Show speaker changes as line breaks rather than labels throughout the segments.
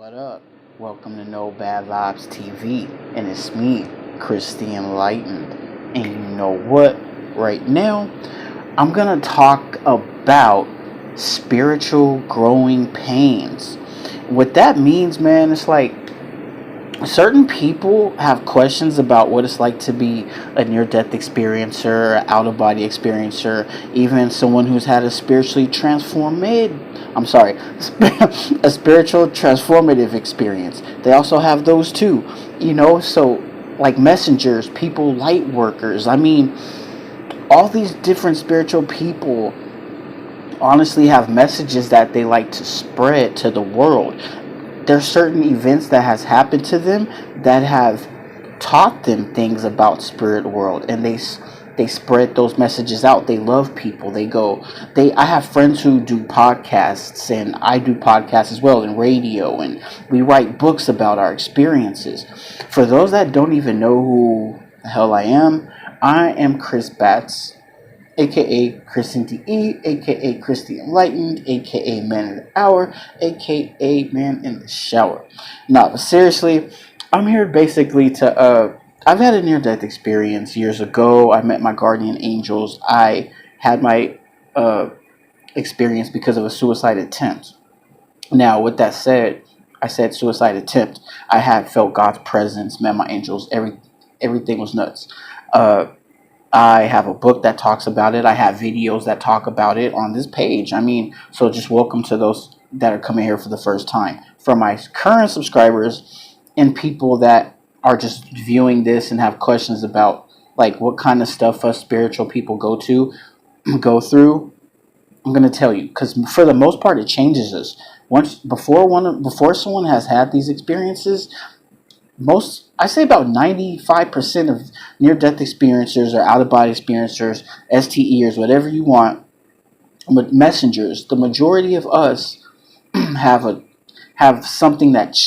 What up? Welcome to No Bad Vibes TV, and it's me, Chris the Enlightened. And you know what? Right now, I'm gonna talk about spiritual growing pains. What that means, man, it's like certain people have questions about what it's like to be a near-death experiencer, out-of-body experiencer, even someone who's had a spiritually transformed, I'm sorry, a spiritual transformative experience. They also have those too, so like messengers, people, light workers. I mean, all these different spiritual people honestly have messages that they like to spread to the world. There's certain events that has happened to them that have taught them things about spirit world, and they spread those messages out. They love people. I have friends who do podcasts, and I do podcasts as well, and radio, and we write books about our experiences. For those that don't even know who the hell I am Chris Batts, aka Christian DE, aka Chris the Enlightened, aka Man in the Hour, aka Man in the Shower. No, but seriously, I'm here basically to I've had a near death experience years ago. I met my guardian angels. I had my experience because of a suicide attempt. Now, with that said, I said suicide attempt. I had felt God's presence, met my angels, everything was nuts. I have a book that talks about it. I have videos that talk about it on this page. I mean, so just welcome to those that are coming here for the first time. For my current subscribers and people that are just viewing this and have questions about like what kind of stuff us spiritual people go through, I'm gonna tell you, because for the most part it changes us. Before someone has had these experiences, I say about 95% of near-death experiencers or out-of-body experiencers, STEers, whatever you want, but messengers, the majority of us have something that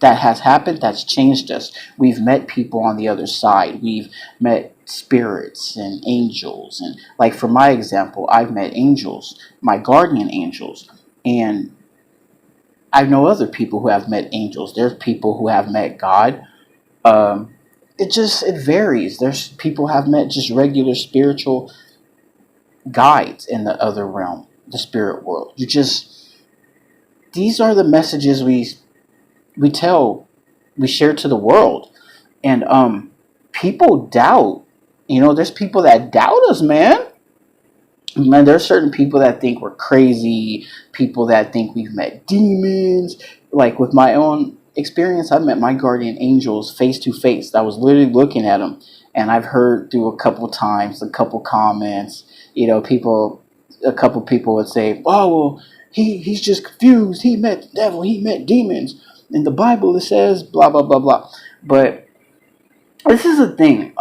has happened that's changed us. We've met people on the other side. We've met spirits and angels, and like for my example, I've met angels, my guardian angels, and I know other people who have met angels. There's people who have met God. Um, it varies. There's people have met just regular spiritual guides in the other realm, the spirit world. These are the messages we tell, we share to the world, and people doubt. There's people that doubt us, man. Man, there's certain people that think we're crazy, people that think we've met demons. Like with my own experience, I've met my guardian angels face to face. I was literally looking at them, and I've heard through a couple times, a couple comments, a couple people would say, "Oh, well, he's just confused. He met the devil. He met demons. In the Bible, it says blah blah blah blah." But this is the thing.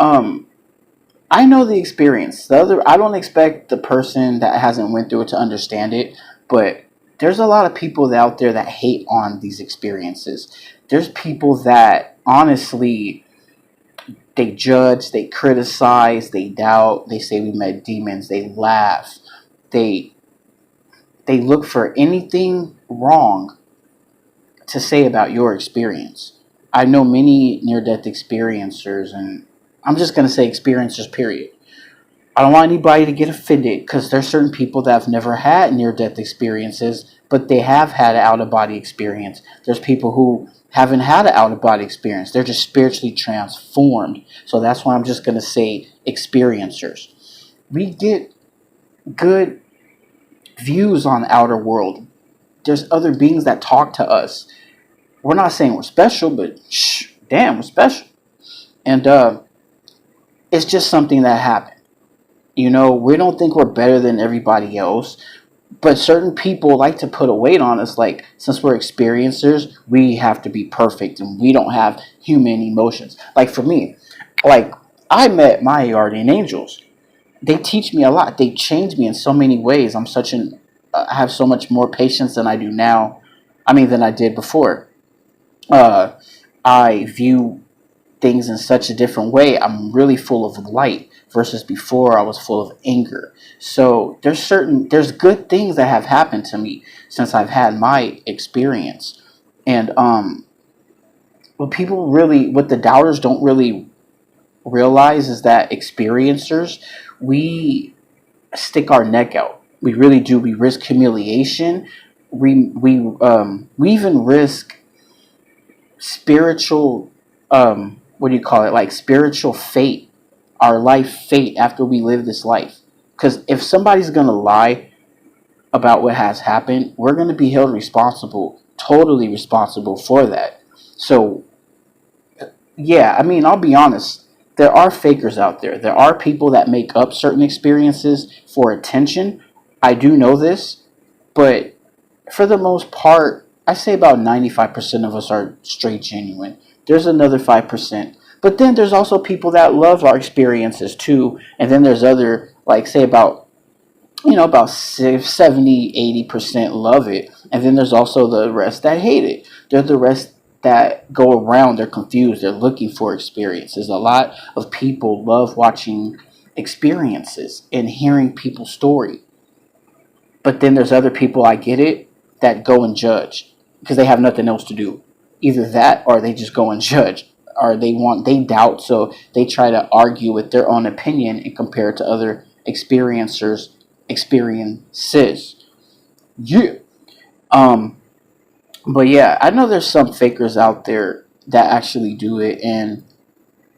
I know the experience. I don't expect the person that hasn't went through it to understand it, but there's a lot of people out there that hate on these experiences. There's people that honestly, they judge, they criticize, they doubt, they say we met demons, they laugh, they they look for anything wrong to say about your experience. I know many near-death experiencers, and I'm just going to say experiencers, period. I don't want anybody to get offended because there's certain people that have never had near-death experiences, but they have had an out-of-body experience. There's people who haven't had an out-of-body experience. They're just spiritually transformed. So that's why I'm just going to say experiencers. We get good views on the outer world. There's other beings that talk to us. We're not saying we're special, but damn, we're special. And it's just something that happened. We don't think we're better than everybody else, but certain people like to put a weight on us. Like, since we're experiencers, we have to be perfect and we don't have human emotions. Like for me, like I met my guardian angels. They teach me a lot. They change me in so many ways. I have so much more patience than I do now. I mean, than I did before. Uh, I view things in such a different way. I'm really full of light versus before I was full of anger. So there's good things that have happened to me since I've had my experience. And what the doubters don't really realize is that experiencers, we stick our neck out. We really do. We risk humiliation. We even risk spiritual, what do you call it, like spiritual fate, our life fate after we live this life. Because if somebody's gonna lie about what has happened, we're gonna be held responsible, totally responsible for that. So yeah, I mean, I'll be honest. There are fakers out there. There are people that make up certain experiences for attention. I do know this, but for the most part, I say about 95% of us are straight genuine. There's another 5%. But then there's also people that love our experiences too. And then there's other, like, say about, about 70, 80% love it. And then there's also the rest that hate it. There's the rest that go around, they're confused, they're looking for experiences. A lot of people love watching experiences and hearing people's story. But then there's other people, I get it, that go and judge because they have nothing else to do. Either that or they just go and judge. Or they doubt, so they try to argue with their own opinion and compare it to other experiences. Yeah. Um but yeah, I know there's some fakers out there that actually do it, and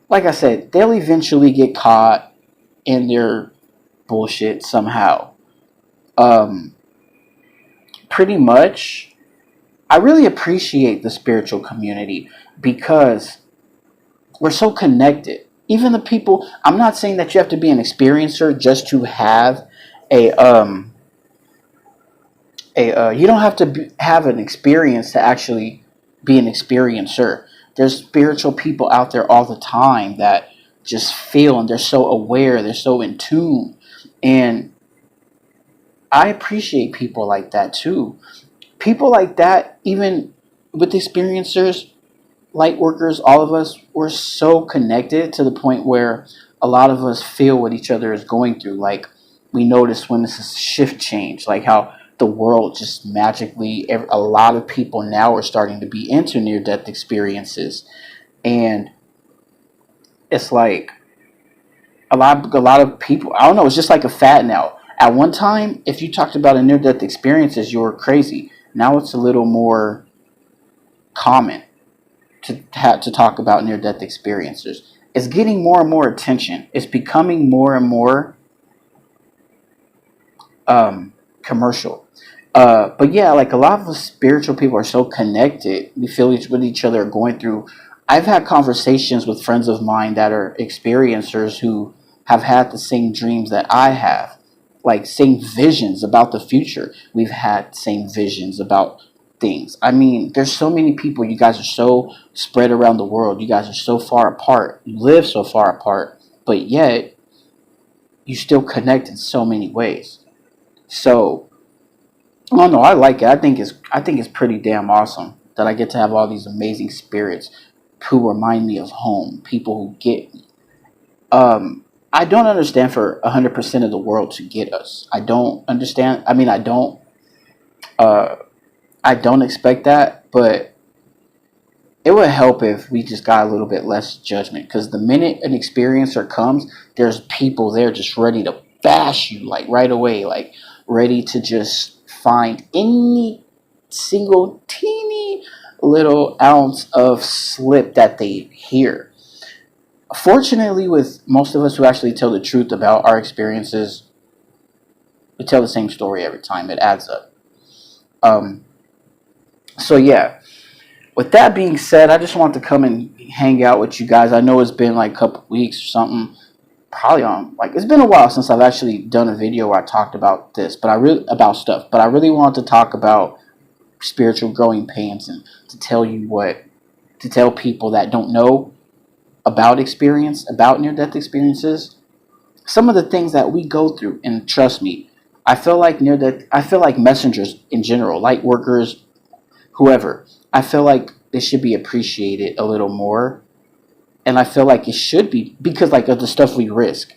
like I said, they'll eventually get caught in their bullshit somehow. Um Pretty much I really appreciate the spiritual community because we're so connected. Even the people, I'm not saying that you have to be an experiencer just to have a you don't have to have an experience to actually be an experiencer. There's spiritual people out there all the time that just feel, and they're so aware, they're so in tune. And I appreciate people like that too. People like that, even with experiencers, light workers, all of us, we're so connected to the point where a lot of us feel what each other is going through. Like, we notice when this is shift change, like how the world just magically, a lot of people now are starting to be into near death experiences. And it's like a lot of people, I don't know, it's just like a fad now. At one time, if you talked about a near death experiences, you were crazy. Now it's a little more common to talk about near death experiences. It's getting more and more attention. It's becoming more and more commercial. But yeah, like a lot of the spiritual people are so connected. We feel what each other are going through. I've had conversations with friends of mine that are experiencers who have had the same dreams that I have, like same visions about the future. We've had same visions about things. I mean, there's so many people. You guys are so spread around the world. You guys are so far apart. You live so far apart, but yet you still connect in so many ways. So, I don't know. I like it. I think it's pretty damn awesome that I get to have all these amazing spirits who remind me of home. People who get me. I don't understand for 100% of the world to get us. I don't understand. I mean, Uh, I don't expect that, but it would help if we just got a little bit less judgment. Because the minute an experiencer comes, there's people there just ready to bash you, like right away, like ready to just find any single teeny little ounce of slip that they hear. Fortunately, with most of us who actually tell the truth about our experiences, we tell the same story every time. It adds up. Um, so yeah, with that being said, I just want to come and hang out with you guys. I know it's been like a couple weeks or something. Probably on, like, it's been a while since I've actually done a video where I talked about this, but I really about stuff. But I really wanted to talk about spiritual growing pains and to tell people that don't know about near death experiences, some of the things that we go through. And trust me, I feel like messengers in general, light workers, whoever, I feel like they should be appreciated a little more. And I feel like it should be because, like, of the stuff we risk.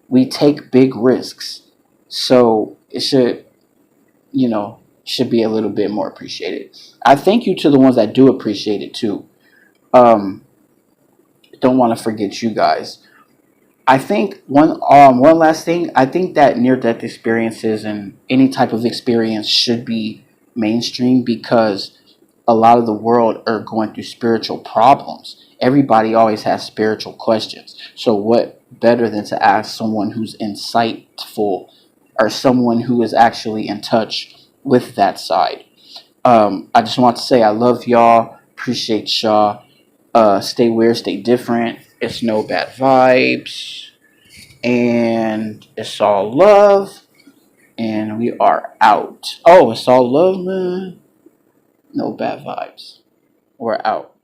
We take big risks. So it should, you know, should be a little bit more appreciated. I thank you to the ones that do appreciate it too. Um, don't want to forget you guys. I think one last thing. I think that near death experiences and any type of experience should be mainstream because a lot of the world are going through spiritual problems. Everybody always has spiritual questions. So what better than to ask someone who's insightful or someone who is actually in touch with that side. I just want to say I love y'all. Appreciate y'all. Stay weird, stay different. It's no bad vibes. And it's all love. And we are out. Oh, it's all love, man. No bad vibes. We're out.